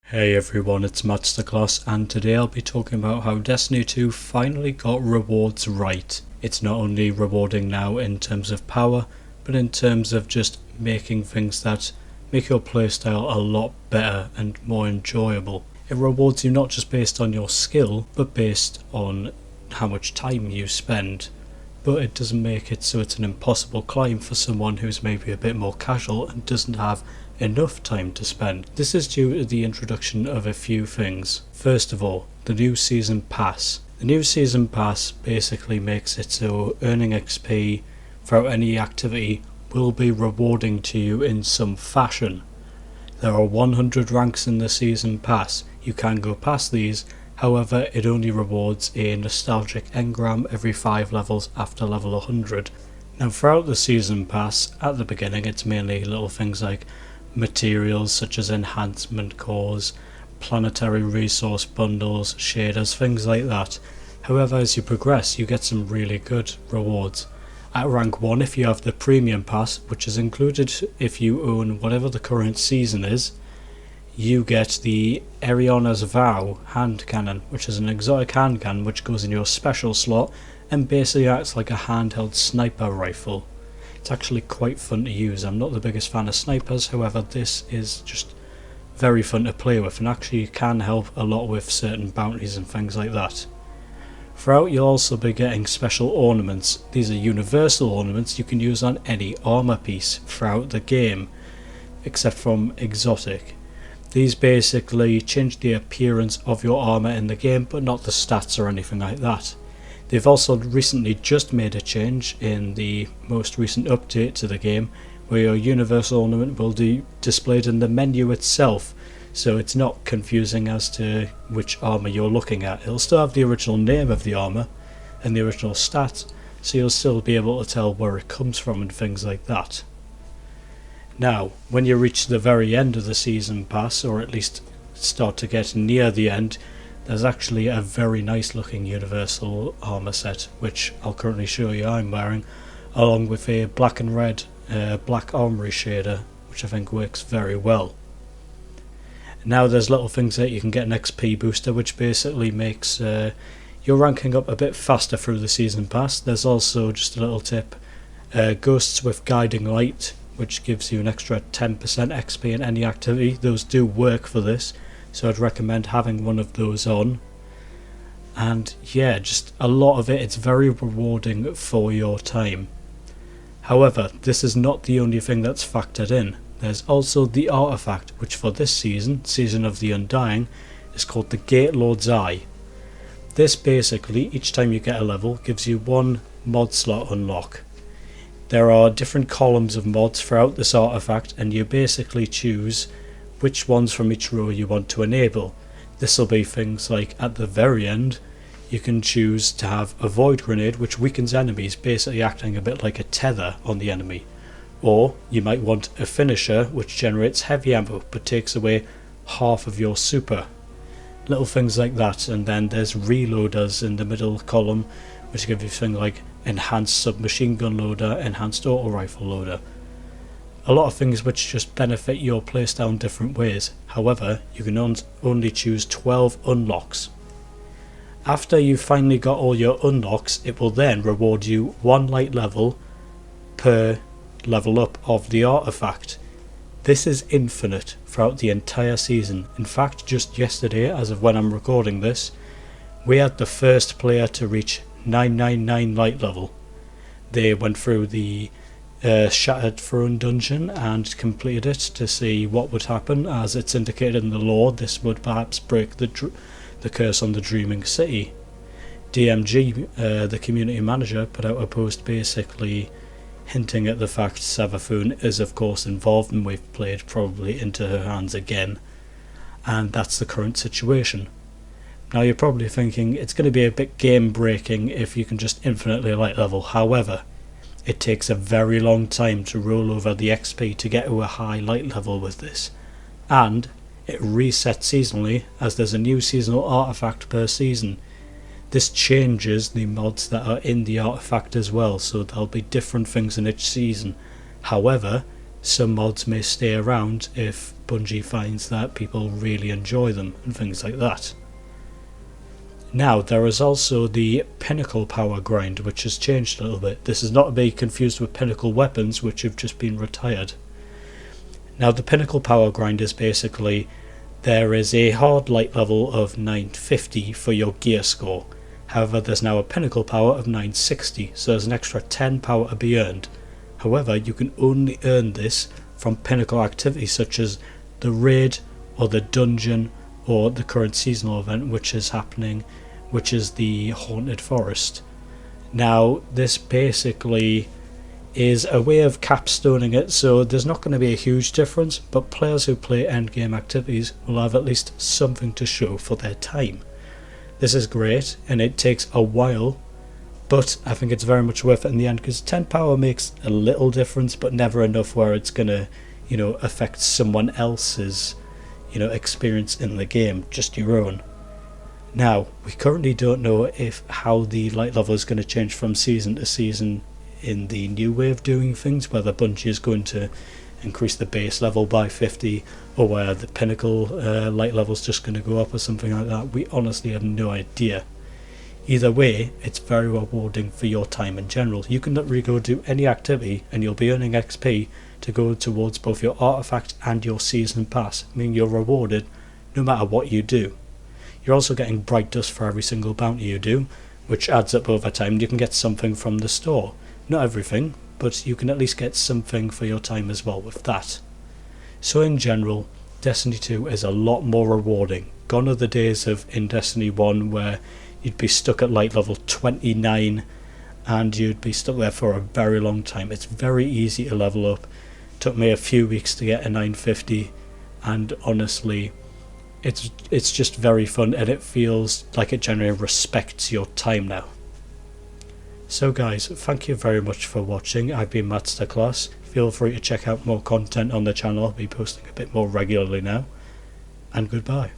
Hey everyone, it's MattsterClass, and today I'll be talking about how Destiny 2 finally got rewards right. It's not only rewarding now in terms of power, but in terms of just making things that make your playstyle a lot better and more enjoyable. It rewards you not just based on your skill, but based on how much time you spend. But it doesn't make it so it's an impossible climb for someone who's maybe a bit more casual and doesn't have enough time to spend. This is due to the introduction of a few things. First of all, the new season pass. The new season pass basically makes it so earning XP throughout any activity will be rewarding to you in some fashion. There are 100 ranks in the season pass. You can go past these, however it only rewards a nostalgic engram every 5 levels after level 100. Now throughout the season pass, at the beginning it's mainly little things like materials such as enhancement cores, planetary resource bundles, shaders, things like that. However, as you progress you get some really good rewards. At rank 1, if you have the premium pass, which is included if you own whatever the current season is, you get the Eriona's Vow hand cannon, which is an exotic hand cannon which goes in your special slot and basically acts like a handheld sniper rifle. It's actually quite fun to use. I'm not the biggest fan of snipers, however this is just very fun to play with and actually can help a lot with certain bounties and things like that. Throughout you'll also be getting special ornaments. These are universal ornaments you can use on any armor piece throughout the game, except from exotic. These basically change the appearance of your armor in the game, but not the stats or anything like that. They've also recently just made a change in the most recent update to the game, where your universal ornament will be displayed in the menu itself, so it's not confusing as to which armor you're looking at. It'll still have the original name of the armor and the original stats, so you'll still be able to tell where it comes from and things like that. Now, when you reach the very end of the season pass, or at least start to get near the end, there's actually a very nice looking universal armor set, which I'll currently show you I'm wearing, along with a black and red black armory shader, which I think works very well. Now there's little things that you can get an XP booster, which basically makes your ranking up a bit faster through the season pass. There's also, just a little tip, ghosts with guiding light, which gives you an extra 10% XP in any activity. Those do work for this, so I'd recommend having one of those on. And yeah, just a lot of it's very rewarding for your time. However, this is not the only thing that's factored in. There's also the artifact, which for this season, Season of the Undying, is called the Gate Lord's Eye. This basically, each time you get a level, gives you one mod slot unlock. There are different columns of mods throughout this artifact, and you basically choose which ones from each row you want to enable. This will be things like, at the very end, you can choose to have a void grenade which weakens enemies, basically acting a bit like a tether on the enemy. Or you might want a finisher which generates heavy ammo but takes away half of your super. Little things like that. And then there's reloaders in the middle column, which give you things like enhanced submachine gun loader, enhanced auto rifle loader. A lot of things which just benefit your playstyle in different ways. However, you can only choose 12 unlocks. After you've finally got all your unlocks, it will then reward you 1 light level per level up of the artifact. This is infinite throughout the entire season. In fact, just yesterday, as of when I'm recording this, we had the first player to reach 999 light level. They went through the Shattered Throne dungeon and completed it to see what would happen. As it's indicated in the lore, this would perhaps break the curse on the Dreaming City. DMG, the community manager, put out a post basically hinting at the fact Savathun is of course involved, and we've played probably into her hands again, and that's the current situation. Now you're probably thinking it's going to be a bit game breaking if you can just infinitely light level. However, it takes a very long time to roll over the XP to get to a high light level with this, and it resets seasonally as there's a new seasonal artifact per season. This changes the mods that are in the artifact as well, so there'll be different things in each season. However, some mods may stay around if Bungie finds that people really enjoy them and things like that. Now, there is also the pinnacle power grind, which has changed a little bit. This is not to be confused with pinnacle weapons, which have just been retired. Now, the pinnacle power grind is basically, there is a hard light level of 950 for your gear score. However, there's now a pinnacle power of 960, so there's an extra 10 power to be earned. However, you can only earn this from pinnacle activities such as the raid or the dungeon or the current seasonal event which is happening, which is the Haunted Forest. Now, this basically is a way of capstoning it, so there's not going to be a huge difference, but players who play endgame activities will have at least something to show for their time. This is great, and it takes a while, but I think it's very much worth it in the end, because 10 power makes a little difference, but never enough where it's going to, affect someone else's, experience in the game, just your own. Now, we currently don't know how the light level is going to change from season to season in the new way of doing things, whether Bungie is going to increase the base level by 50 or where the pinnacle light level is just going to go up or something like that. We honestly have no idea. Either way, it's very rewarding for your time in general. You can literally go do any activity and you'll be earning XP to go towards both your artifact and your season pass, meaning you're rewarded no matter what you do. You're also getting bright dust for every single bounty you do, which adds up over time. You can get something from the store. Not everything, but you can at least get something for your time as well with that. So in general, Destiny 2 is a lot more rewarding. Gone are the days of in Destiny 1 where you'd be stuck at light level 29 and you'd be stuck there for a very long time. It's very easy to level up. It took me a few weeks to get a 950, and honestly, it's just very fun, and it feels like it generally respects your time now. So guys, thank you very much for watching. I've been MattsterClass. Feel free to check out more content on the channel. I'll be posting a bit more regularly now. And goodbye.